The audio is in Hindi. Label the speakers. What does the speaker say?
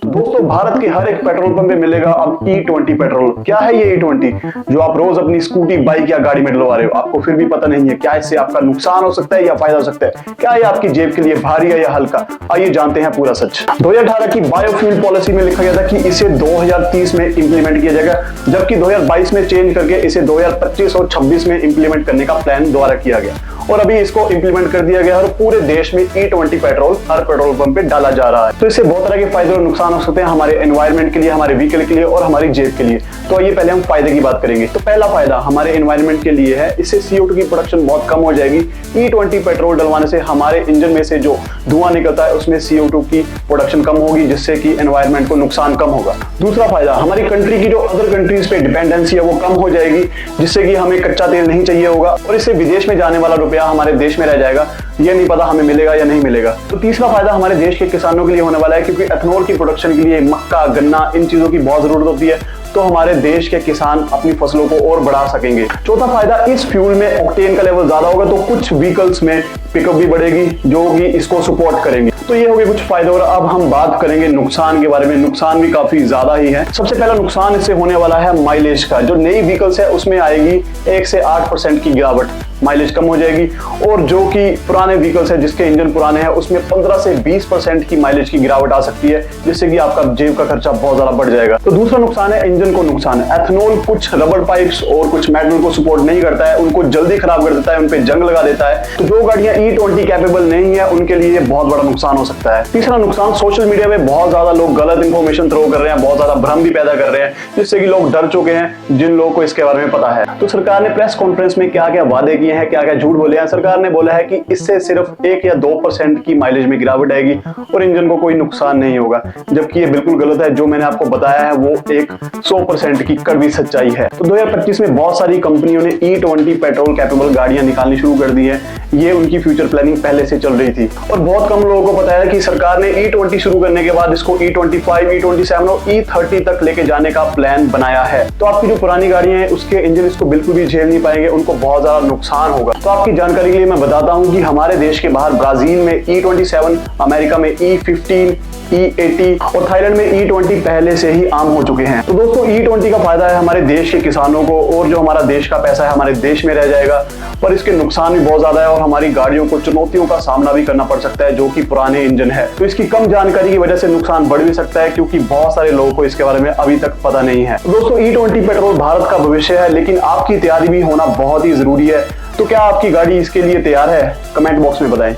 Speaker 1: दोस्तों भारत के हर एक पेट्रोल पंप पे मिलेगा अब E20 पेट्रोल। क्या है ये E20 जो आप रोज अपनी स्कूटी, बाइक या गाड़ी में डलवा रहे हो, आपको फिर भी पता नहीं है? क्या इससे आपका नुकसान हो सकता है या फायदा हो सकता है? क्या ये आपकी जेब के लिए भारी है या हल्का? आइए जानते हैं पूरा सच। 2018 की बायोफ्यूल पॉलिसी में लिखा गया था कि इसे 2030 में इंप्लीमेंट किया जाएगा, जबकि 2022 में चेंज करके इसे 2025 और 26 में इंप्लीमेंट करने का प्लान दोबारा किया गया और अभी इसको इंप्लीमेंट कर दिया गया और पूरे देश में E20 पेट्रोल हर पेट्रोल पंप पे डाला जा रहा है। तो इससे बहुत तरह के फायदे और नुकसान हो सकते हैं हमारे एनवायरनमेंट के लिए, हमारे व्हीकल के लिए और हमारी जेब के लिए। तो आइए पहले हम फायदे की बात करेंगे। तो पहला फायदा हमारे एनवायरनमेंट के लिए है, इससे CO2 की प्रोडक्शन बहुत कम हो जाएगी। E20 पेट्रोल डलवाने से हमारे इंजन में से जो धुआं निकलता है उसमें CO2 की प्रोडक्शन कम होगी, जिससे कि एनवायरनमेंट को नुकसान कम होगा। दूसरा फायदा, हमारी कंट्री की जो अदर कंट्रीज पे डिपेंडेंसी है वो कम हो जाएगी, जिससे कि हमें कच्चा तेल नहीं चाहिए होगा और इससे विदेश में जाने वाला रुपया हमारे देश में रह जाएगा। ये नहीं पता हमें मिलेगा या नहीं मिलेगा। तो तीसरा फायदा हमारे देश के किसानों के लिए होने वाला है, क्योंकि एथेनॉल की प्रोडक्शन के लिए मक्का, गन्ना, इन चीजों की बहुत जरूरत होती है, तो हमारे देश के किसान अपनी फसलों को और बढ़ा सकेंगे। चौथा फायदा, इस फ्यूल में ऑक्टेन का लेवल ज्यादा होगा, तो कुछ व्हीकल्स में पिकअप भी बढ़ेगी जो कि इसको सपोर्ट करेंगे। तो ये हो गए कुछ फायदे और अब हम बात करेंगे नुकसान के बारे में। नुकसान भी काफी ज्यादा ही है। सबसे पहला नुकसान इससे होने वाला है माइलेज का। जो नई व्हीकल्स है उसमें आएगी 1 से 8% की गिरावट, माइलेज कम हो जाएगी, और जो कि पुराने व्हीकल्स है जिसके इंजन पुराने हैं उसमें 15 से 20% की माइलेज की गिरावट आ सकती है, जिससे कि आपका जेब का खर्चा बहुत ज्यादा बढ़ जाएगा। तो दूसरा नुकसान है इंजन को नुकसान। एथेनॉल कुछ रबर पाइप्स और कुछ मेटल को सपोर्ट नहीं करता है, उनको जल्दी खराब कर देता है, उन पे जंग लगा देता है। तो जो गाड़ियां E20 कैपेबल नहीं है उनके लिए बहुत बड़ा नुकसान हो सकता है। तीसरा नुकसान, सोशल मीडिया में बहुत ज्यादा लोग गलत इंफॉर्मेशन थ्रो कर रहे हैं, बहुत ज्यादा भ्रम भी पैदा कर रहे हैं, जिससे कि लोग डर चुके हैं जिन लोगों को इसके बारे में पता है। तो सरकार ने प्रेस कॉन्फ्रेंस में क्या क्या वादे किए हैं, क्या क्या झूठ बोले हैं। सरकार ने बोला है कि इससे सिर्फ 1 या 2% की माइलेज में गिरावट आएगी और इंजन को कोई नुकसान नहीं होगा, जबकि ये बिल्कुल गलत है। जो मैंने आपको बताया है वो एक 100% की कड़वी सच्चाई है। तो 2025 में बहुत सारी कंपनियों ने E20 पेट्रोल कैपेबल गाड़ियां निकालनी शुरू कर दी है। ये उनकी फ्यूचर प्लानिंग पहले से चल रही थी और बहुत कम लोगों को पता है कि सरकार ने E20 शुरू करने के बाद इसको E25, E27 और E30 तक लेके जाने का प्लान बनाया है। तो आपकी जो पुरानी गाड़ियां हैं उसके इंजन इसको बिल्कुल भी झेल नहीं पाएंगे, उनको बहुत ज्यादा नुकसान होगा। तो आपकी जानकारी के लिए मैं बताता हूं कि हमारे देश के बाहर ब्राजील में E27, अमेरिका में E15, E80 और थाईलैंड में E20 पहले से ही आम हो चुके हैं। तो दोस्तों E20 का फायदा है हमारे देश के किसानों को, और जो हमारा देश का पैसा है हमारे देश में रह जाएगा, पर इसके नुकसान भी बहुत ज्यादा है और हमारी गाड़ियों को चुनौतियों का सामना भी करना पड़ सकता है जो कि पुराने इंजन है। तो इसकी कम जानकारी की वजह से नुकसान बढ़ भी सकता है, क्योंकि बहुत सारे लोगों को इसके बारे में अभी तक पता नहीं है। तो दोस्तों E20 पेट्रोल भारत का भविष्य है, लेकिन आपकी तैयारी भी होना बहुत ही जरूरी है। तो क्या आपकी गाड़ी इसके लिए तैयार है? कमेंट बॉक्स में बताएं।